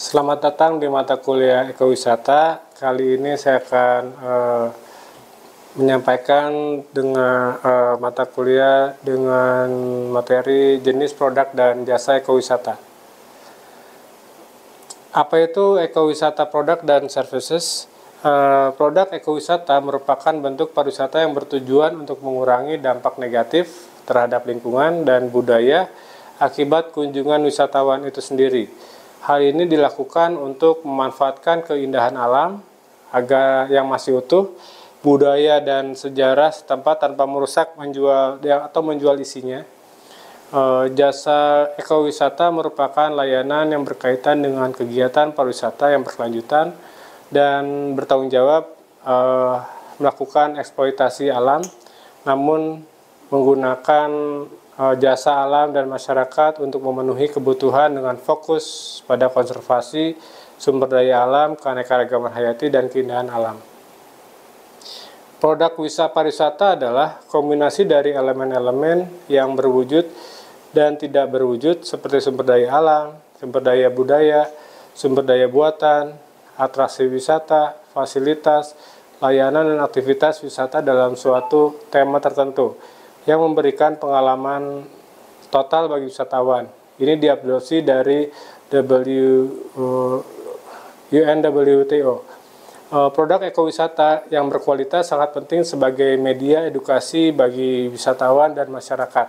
Selamat datang di mata kuliah ekowisata. Kali ini saya akan menyampaikan dengan mata kuliah dengan materi jenis produk dan jasa ekowisata. Apa itu ekowisata produk dan services? Produk ekowisata merupakan bentuk pariwisata yang bertujuan untuk mengurangi dampak negatif terhadap lingkungan dan budaya akibat kunjungan wisatawan itu sendiri. Hal ini dilakukan untuk memanfaatkan keindahan alam agar yang masih utuh, budaya dan sejarah setempat tanpa merusak menjual isinya. Jasa ekowisata merupakan layanan yang berkaitan dengan kegiatan pariwisata yang berkelanjutan dan bertanggung jawab melakukan eksploitasi alam, namun menggunakan jasa alam dan masyarakat untuk memenuhi kebutuhan dengan fokus pada konservasi sumber daya alam, keanekaragaman hayati, dan keindahan alam. Produk wisata pariwisata adalah kombinasi dari elemen-elemen yang berwujud dan tidak berwujud seperti sumber daya alam, sumber daya budaya, sumber daya buatan, atraksi wisata, fasilitas, layanan, dan aktivitas wisata dalam suatu tema tertentu yang memberikan pengalaman total bagi wisatawan. Ini diadopsi dari UNWTO. Produk ekowisata yang berkualitas sangat penting sebagai media edukasi bagi wisatawan dan masyarakat.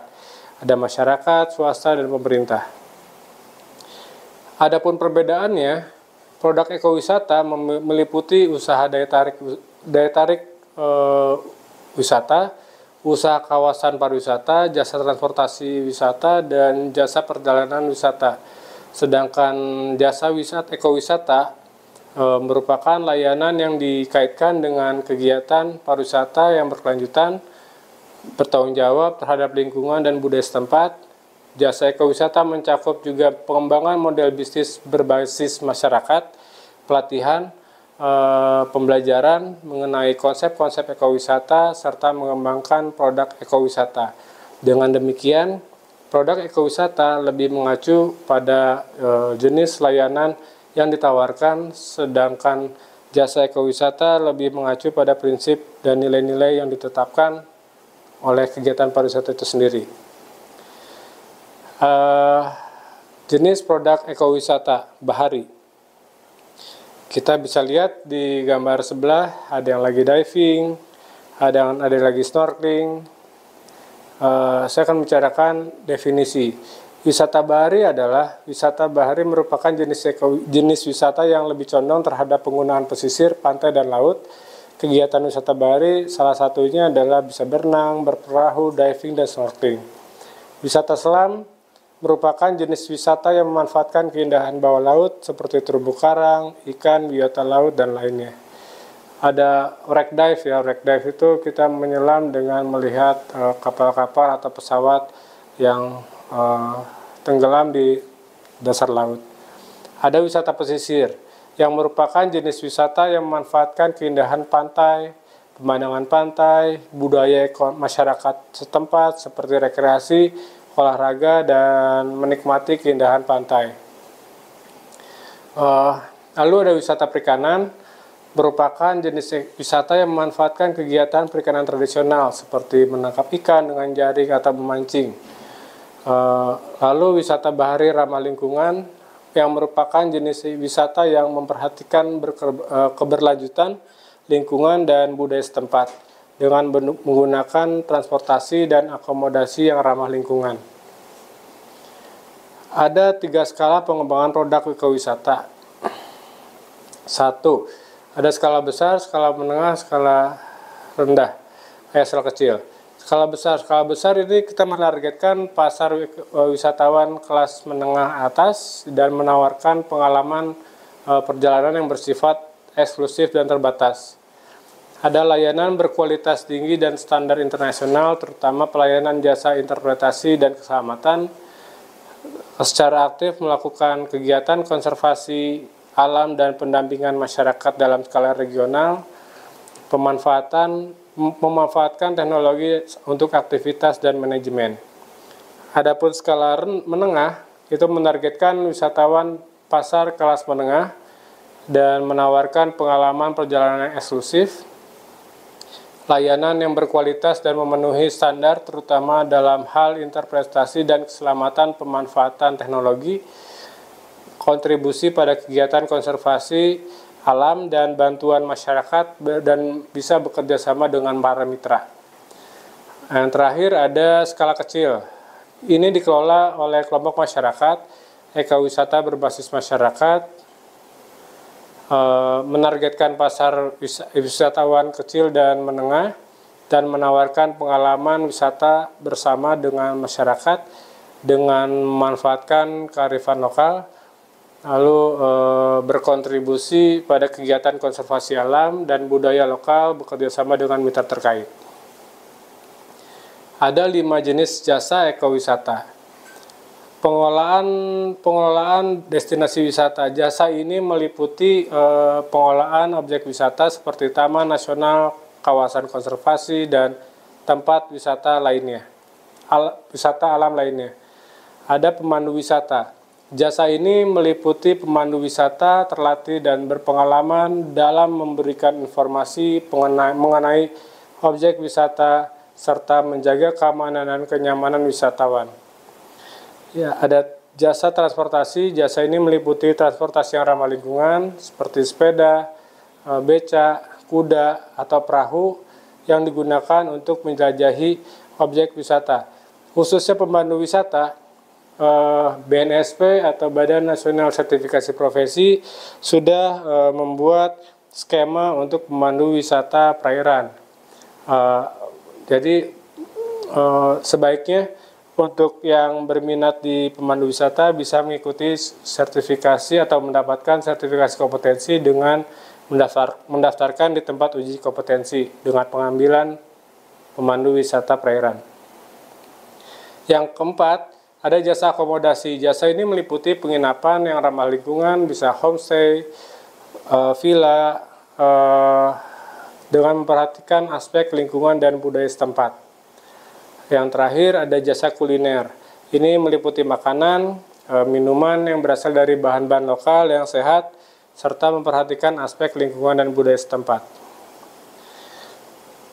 Ada masyarakat, swasta, dan pemerintah. Adapun perbedaannya, produk ekowisata meliputi usaha daya tarik wisata, usaha kawasan pariwisata, jasa transportasi wisata, dan jasa perjalanan wisata. Sedangkan jasa ekowisata merupakan layanan yang dikaitkan dengan kegiatan pariwisata yang berkelanjutan, bertanggung jawab terhadap lingkungan dan budaya setempat. Jasa ekowisata mencakup juga pengembangan model bisnis berbasis masyarakat, pelatihan, pembelajaran mengenai konsep-konsep ekowisata, serta mengembangkan produk ekowisata. Dengan demikian, produk ekowisata lebih mengacu pada jenis layanan yang ditawarkan, sedangkan jasa ekowisata lebih mengacu pada prinsip dan nilai-nilai yang ditetapkan oleh kegiatan pariwisata itu sendiri. Jenis produk ekowisata bahari. Kita bisa lihat di gambar sebelah, ada yang lagi diving, ada yang lagi snorkeling. Saya akan membicarakan definisi. Wisata bahari merupakan jenis wisata yang lebih condong terhadap penggunaan pesisir, pantai, dan laut. Kegiatan wisata bahari salah satunya adalah bisa berenang, berperahu, diving, dan snorkeling. Wisata selam merupakan jenis wisata yang memanfaatkan keindahan bawah laut seperti terumbu karang, ikan, biota laut, dan lainnya. Ada wreck dive ya, wreck dive itu kita menyelam dengan melihat kapal-kapal atau pesawat yang tenggelam di dasar laut. Ada wisata pesisir yang merupakan jenis wisata yang memanfaatkan keindahan pantai, pemandangan pantai, budaya masyarakat setempat seperti rekreasi, olahraga, dan menikmati keindahan pantai. Lalu ada wisata perikanan, merupakan jenis wisata yang memanfaatkan kegiatan perikanan tradisional seperti menangkap ikan dengan jaring atau memancing. Lalu wisata bahari ramah lingkungan, yang merupakan jenis wisata yang memperhatikan keberlanjutan lingkungan dan budaya setempat dengan menggunakan transportasi dan akomodasi yang ramah lingkungan. Ada 3 skala pengembangan produk ekowisata. 1. Ada skala besar, skala menengah, skala rendah, skala kecil. Skala besar ini kita menargetkan pasar wisatawan kelas menengah atas dan menawarkan pengalaman perjalanan yang bersifat eksklusif dan terbatas. Ada layanan berkualitas tinggi dan standar internasional, terutama pelayanan jasa interpretasi dan keselamatan, secara aktif melakukan kegiatan konservasi alam dan pendampingan masyarakat dalam skala regional, memanfaatkan teknologi untuk aktivitas dan manajemen. Adapun skala menengah itu menargetkan wisatawan pasar kelas menengah dan menawarkan pengalaman perjalanan eksklusif, layanan yang berkualitas dan memenuhi standar terutama dalam hal interpretasi dan keselamatan pemanfaatan teknologi, kontribusi pada kegiatan konservasi alam dan bantuan masyarakat, dan bisa bekerja sama dengan para mitra. Yang terakhir ada skala kecil. Ini dikelola oleh kelompok masyarakat, ekowisata berbasis masyarakat, menargetkan pasar wisatawan kecil dan menengah, dan menawarkan pengalaman wisata bersama dengan masyarakat dengan memanfaatkan kearifan lokal, lalu berkontribusi pada kegiatan konservasi alam dan budaya lokal bekerjasama dengan mitra terkait. Ada 5 jenis jasa ekowisata. Pengelolaan destinasi wisata. Jasa ini meliputi pengelolaan objek wisata seperti taman nasional, kawasan konservasi, dan tempat wisata lainnya, wisata alam lainnya. Ada pemandu wisata. Jasa ini meliputi pemandu wisata terlatih dan berpengalaman dalam memberikan informasi mengenai objek wisata serta menjaga keamanan dan kenyamanan wisatawan. Ya, ada jasa transportasi. Jasa ini meliputi transportasi yang ramah lingkungan seperti sepeda, beca, kuda, atau perahu yang digunakan untuk menjelajahi objek wisata. Khususnya pemandu wisata, BNSP atau Badan Nasional Sertifikasi Profesi sudah membuat skema untuk pemandu wisata perairan. Jadi sebaiknya untuk yang berminat di pemandu wisata bisa mengikuti sertifikasi atau mendapatkan sertifikasi kompetensi dengan mendaftarkan di tempat uji kompetensi dengan pengambilan pemandu wisata perairan. Yang keempat, ada jasa akomodasi. Jasa ini meliputi penginapan yang ramah lingkungan, bisa homestay, villa, dengan memperhatikan aspek lingkungan dan budaya setempat. Yang terakhir ada jasa kuliner. Ini meliputi makanan, minuman yang berasal dari bahan-bahan lokal yang sehat, serta memperhatikan aspek lingkungan dan budaya setempat.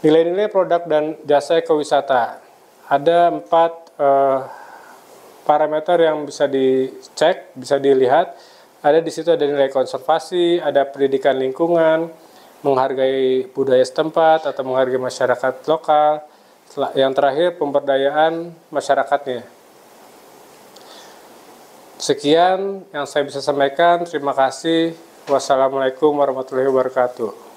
Nilai-nilai produk dan jasa ekowisata. Ada 4 parameter yang bisa dicek, bisa dilihat. Ada di situ ada nilai konservasi, ada pendidikan lingkungan, menghargai budaya setempat atau menghargai masyarakat lokal. Yang terakhir, pemberdayaan masyarakatnya. Sekian yang saya bisa sampaikan. Terima kasih. Wassalamualaikum warahmatullahi wabarakatuh.